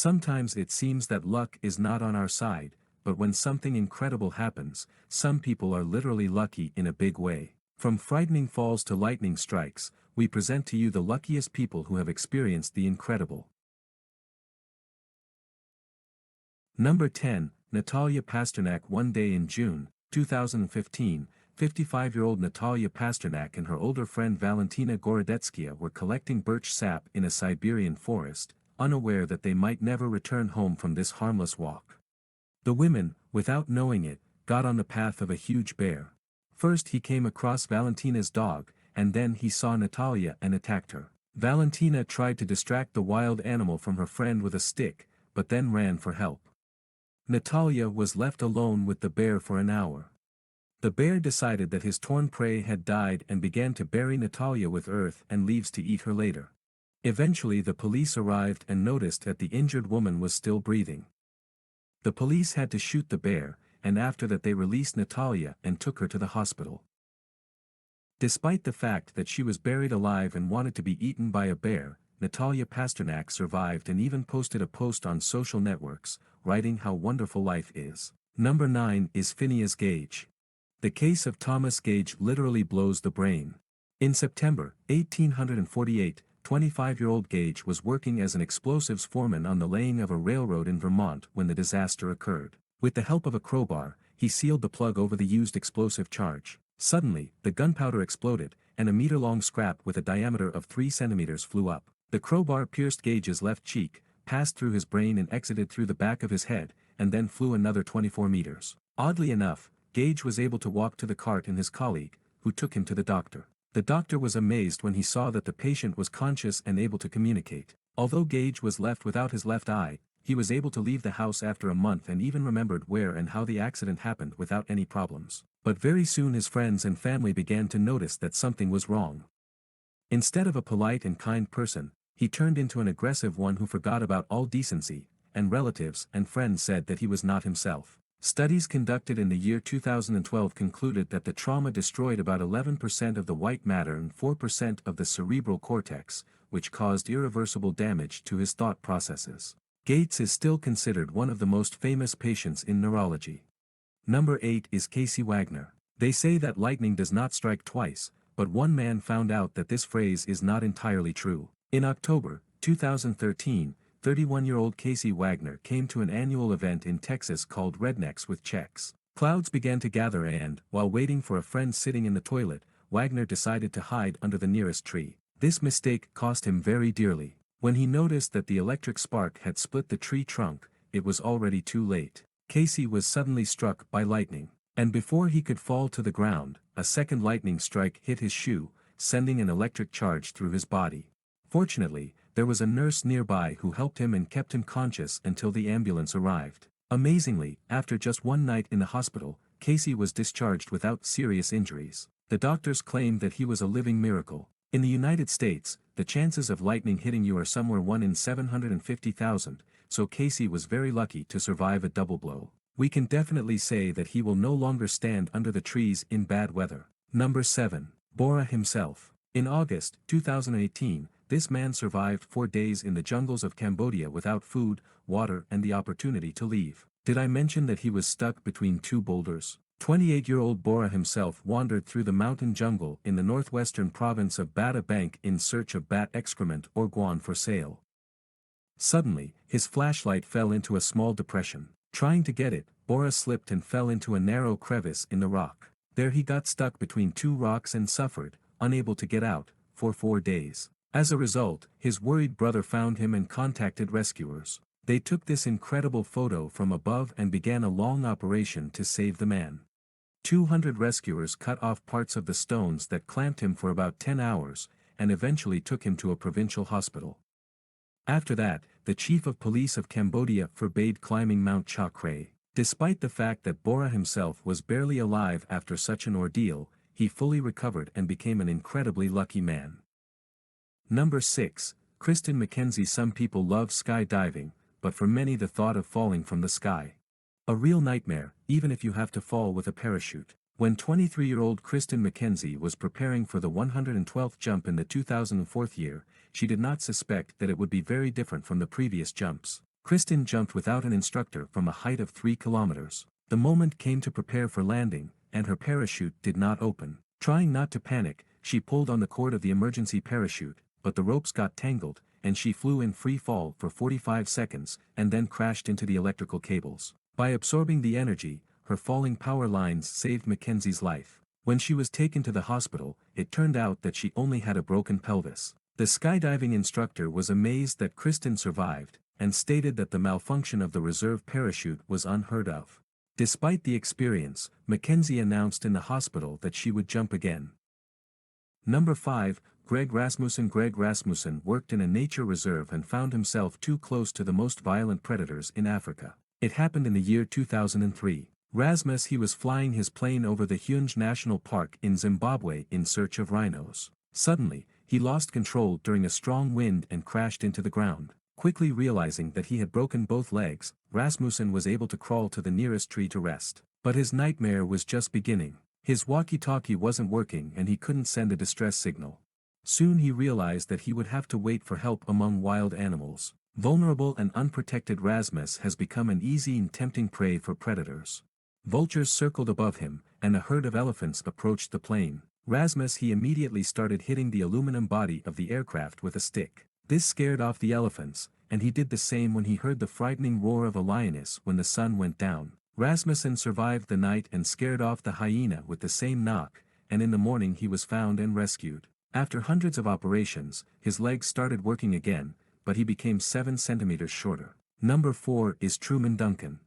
Sometimes it seems that luck is not on our side, but when something incredible happens, some people are literally lucky in a big way. From frightening falls to lightning strikes, we present to you the luckiest people who have experienced the incredible. Number 10, Natalia Pasternak. One day in June 2015, 55-year-old Natalia Pasternak and her older friend Valentina Gorodetskaya were collecting birch sap in a Siberian forest, unaware that they might never return home from this harmless walk. The women, without knowing it, got on the path of a huge bear. First he came across Valentina's dog, and then he saw Natalia and attacked her. Valentina tried to distract the wild animal from her friend with a stick, but then ran for help. Natalia was left alone with the bear for an hour. The bear decided that his torn prey had died and began to bury Natalia with earth and leaves to eat her later. Eventually the police arrived and noticed that the injured woman was still breathing. The police had to shoot the bear, and after that they released Natalia and took her to the hospital. Despite the fact that she was buried alive and wanted to be eaten by a bear, Natalia Pasternak survived and even posted a post on social networks, writing how wonderful life is. Number 9 is Phineas Gage. The case of Thomas Gage literally blows the brain. In September 1848, 25-year-old Gage was working as an explosives foreman on the laying of a railroad in Vermont when the disaster occurred. With the help of a crowbar, he sealed the plug over the used explosive charge. Suddenly, the gunpowder exploded, and a meter-long scrap with a diameter of 3 centimeters flew up. The crowbar pierced Gage's left cheek, passed through his brain and exited through the back of his head, and then flew another 24 meters. Oddly enough, Gage was able to walk to the cart and his colleague, who took him to the doctor. The doctor was amazed when he saw that the patient was conscious and able to communicate. Although Gage was left without his left eye, he was able to leave the house after a month and even remembered where and how the accident happened without any problems. But very soon his friends and family began to notice that something was wrong. Instead of a polite and kind person, he turned into an aggressive one who forgot about all decency, and relatives and friends said that he was not himself. Studies conducted in the year 2012 concluded that the trauma destroyed about 11% of the white matter and 4% of the cerebral cortex, which caused irreversible damage to his thought processes. Gates is still considered one of the most famous patients in neurology. Number 8 is Casey Wagner. They say that lightning does not strike twice, but one man found out that this phrase is not entirely true. In October 2013, 31-year-old Casey Wagner came to an annual event in Texas called Rednecks with Checks. Clouds began to gather and, while waiting for a friend sitting in the toilet, Wagner decided to hide under the nearest tree. This mistake cost him very dearly. When he noticed that the electric spark had split the tree trunk, it was already too late. Casey was suddenly struck by lightning. And before he could fall to the ground, a second lightning strike hit his shoe, sending an electric charge through his body. Fortunately, there was a nurse nearby who helped him and kept him conscious until the ambulance arrived. Amazingly, after just one night in the hospital, Casey was discharged without serious injuries. The doctors claimed that he was a living miracle. In the United States, the chances of lightning hitting you are somewhere 1 in 750,000, so Casey was very lucky to survive a double blow. We can definitely say that he will no longer stand under the trees in bad weather. Number 7. Bora himself. In August 2018, this man survived 4 days in the jungles of Cambodia without food, water and the opportunity to leave. Did I mention that he was stuck between 2 boulders? 28-year-old Bora himself wandered through the mountain jungle in the northwestern province of Bata Bank in search of bat excrement or guan for sale. Suddenly, his flashlight fell into a small depression. Trying to get it, Bora slipped and fell into a narrow crevice in the rock. There he got stuck between 2 rocks and suffered, unable to get out, for 4 days. As a result, his worried brother found him and contacted rescuers. They took this incredible photo from above and began a long operation to save the man. 200 rescuers cut off parts of the stones that clamped him for about 10 hours, and eventually took him to a provincial hospital. After that, the chief of police of Cambodia forbade climbing Mount Cha Kray. Despite the fact that Bora himself was barely alive after such an ordeal, he fully recovered and became an incredibly lucky man. Number 6. Kristen McKenzie. Some people love skydiving, but for many the thought of falling from the sky. A real nightmare, even if you have to fall with a parachute. When 23-year-old Kristen McKenzie was preparing for the 112th jump in the 2004 year, she did not suspect that it would be very different from the previous jumps. Kristen jumped without an instructor from a height of 3 kilometers. The moment came to prepare for landing, and her parachute did not open. Trying not to panic, she pulled on the cord of the emergency parachute, but the ropes got tangled, and she flew in free fall for 45 seconds, and then crashed into the electrical cables. By absorbing the energy, her falling power lines saved Mackenzie's life. When she was taken to the hospital, it turned out that she only had a broken pelvis. The skydiving instructor was amazed that Kristen survived, and stated that the malfunction of the reserve parachute was unheard of. Despite the experience, Mackenzie announced in the hospital that she would jump again. Number 5, Greg Rasmussen. Greg Rasmussen worked in a nature reserve and found himself too close to the most violent predators in Africa. It happened in the year 2003. Rasmus he was flying his plane over the Hunge National Park in Zimbabwe in search of rhinos. Suddenly, he lost control during a strong wind and crashed into the ground. Quickly realizing that he had broken both legs, Rasmussen was able to crawl to the nearest tree to rest. But his nightmare was just beginning. His walkie-talkie wasn't working and he couldn't send a distress signal. Soon he realized that he would have to wait for help among wild animals. Vulnerable and unprotected, Rasmus has become an easy and tempting prey for predators. Vultures circled above him, and a herd of elephants approached the plane. Rasmus he immediately started hitting the aluminum body of the aircraft with a stick. This scared off the elephants, and he did the same when he heard the frightening roar of a lioness when the sun went down. Rasmussen survived the night and scared off the hyena with the same knock, and in the morning he was found and rescued. After hundreds of operations, his legs started working again, but he became 7 centimeters shorter. Number 4 is Truman Duncan.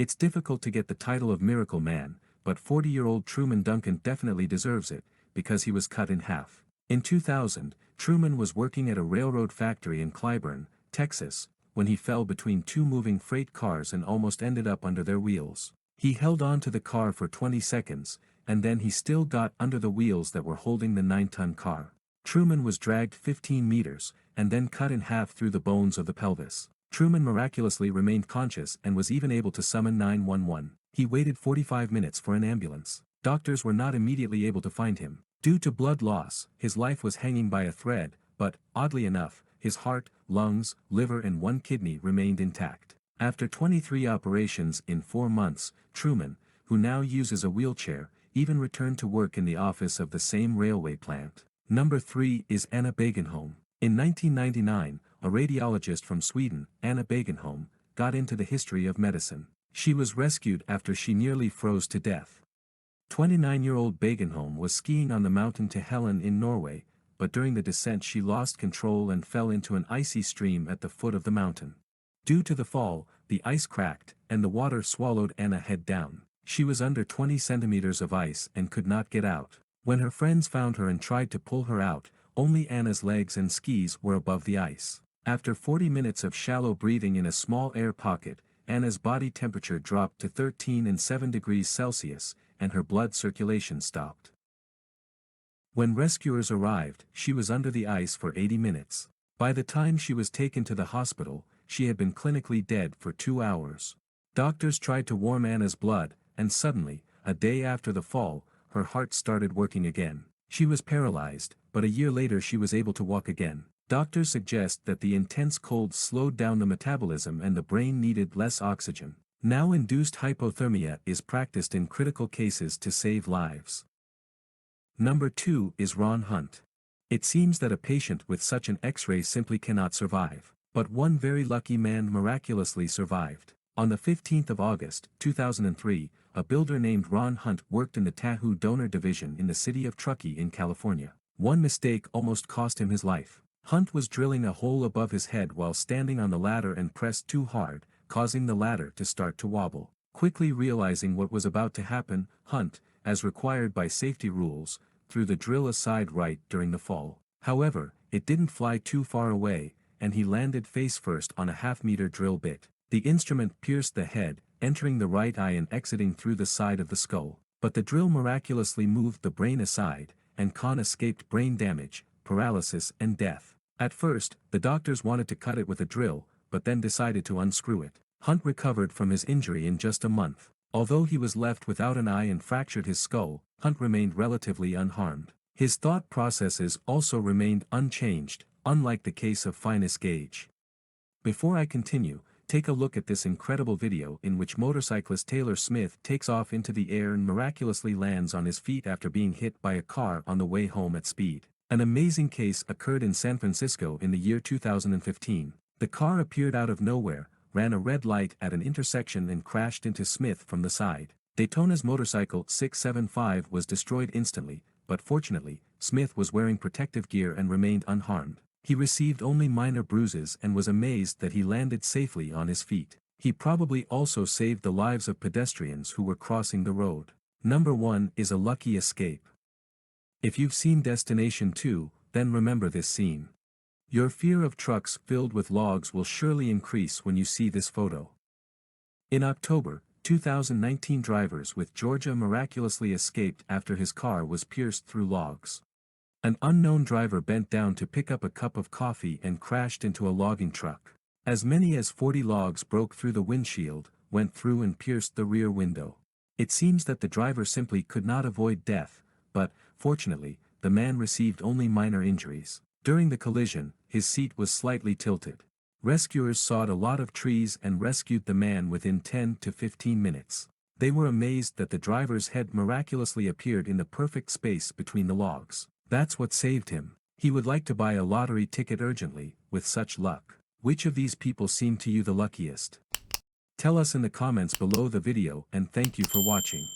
It's difficult to get the title of Miracle Man, but 40-year-old Truman Duncan definitely deserves it, because he was cut in half. In 2000, Truman was working at a railroad factory in Clyburn, Texas, when he fell between 2 moving freight cars and almost ended up under their wheels. He held on to the car for 20 seconds, and then he still got under the wheels that were holding the 9-ton car. Truman was dragged 15 meters, and then cut in half through the bones of the pelvis. Truman miraculously remained conscious and was even able to summon 911. He waited 45 minutes for an ambulance. Doctors were not immediately able to find him. Due to blood loss, his life was hanging by a thread, but, oddly enough, his heart, lungs, liver and 1 kidney remained intact. After 23 operations in 4 months, Truman, who now uses a wheelchair, even returned to work in the office of the same railway plant. Number 3 is Anna Bagenholm. In 1999, a radiologist from Sweden, Anna Bagenholm, got into the history of medicine. She was rescued after she nearly froze to death. 29-year-old Bagenholm was skiing on the mountain to Helen in Norway, but during the descent she lost control and fell into an icy stream at the foot of the mountain. Due to the fall, the ice cracked, and the water swallowed Anna head down. She was under 20 centimeters of ice and could not get out. When her friends found her and tried to pull her out, only Anna's legs and skis were above the ice. After 40 minutes of shallow breathing in a small air pocket, Anna's body temperature dropped to 13.7 degrees Celsius, and her blood circulation stopped. When rescuers arrived, she was under the ice for 80 minutes. By the time she was taken to the hospital, she had been clinically dead for 2 hours. Doctors tried to warm Anna's blood, and suddenly, a day after the fall, her heart started working again. She was paralyzed, but a year later she was able to walk again. Doctors suggest that the intense cold slowed down the metabolism and the brain needed less oxygen. Now induced hypothermia is practiced in critical cases to save lives. Number 2 is Ron Hunt. It seems that a patient with such an X-ray simply cannot survive. But one very lucky man miraculously survived. On the 15th of August, 2003, a builder named Ron Hunt worked in the Tahoe Donor Division in the city of Truckee in California. One mistake almost cost him his life. Hunt was drilling a hole above his head while standing on the ladder and pressed too hard, causing the ladder to start to wobble. Quickly realizing what was about to happen, Hunt, as required by safety rules, threw the drill aside right during the fall. However, it didn't fly too far away, and he landed face first on a half-meter drill bit. The instrument pierced the head, entering the right eye and exiting through the side of the skull. But the drill miraculously moved the brain aside, and Khan escaped brain damage, paralysis and death. At first, the doctors wanted to cut it with a drill, but then decided to unscrew it. Hunt recovered from his injury in just a month. Although he was left without an eye and fractured his skull, Hunt remained relatively unharmed. His thought processes also remained unchanged, unlike the case of Finis Gage. Before I continue, take a look at this incredible video in which motorcyclist Taylor Smith takes off into the air and miraculously lands on his feet after being hit by a car on the way home at speed. An amazing case occurred in San Francisco in the year 2015. The car appeared out of nowhere, ran a red light at an intersection and crashed into Smith from the side. Daytona's motorcycle 675 was destroyed instantly, but fortunately, Smith was wearing protective gear and remained unharmed. He received only minor bruises and was amazed that he landed safely on his feet. He probably also saved the lives of pedestrians who were crossing the road. Number 1 is a lucky escape. If you've seen Destination 2, then remember this scene. Your fear of trucks filled with logs will surely increase when you see this photo. In October 2019, drivers with Georgia miraculously escaped after his car was pierced through logs. An unknown driver bent down to pick up a cup of coffee and crashed into a logging truck. As many as 40 logs broke through the windshield, went through and pierced the rear window. It seems that the driver simply could not avoid death, but, fortunately, the man received only minor injuries. During the collision, his seat was slightly tilted. Rescuers sawed a lot of trees and rescued the man within 10 to 15 minutes. They were amazed that the driver's head miraculously appeared in the perfect space between the logs. That's what saved him. He would like to buy a lottery ticket urgently, with such luck. Which of these people seemed to you the luckiest? Tell us in the comments below the video, and thank you for watching.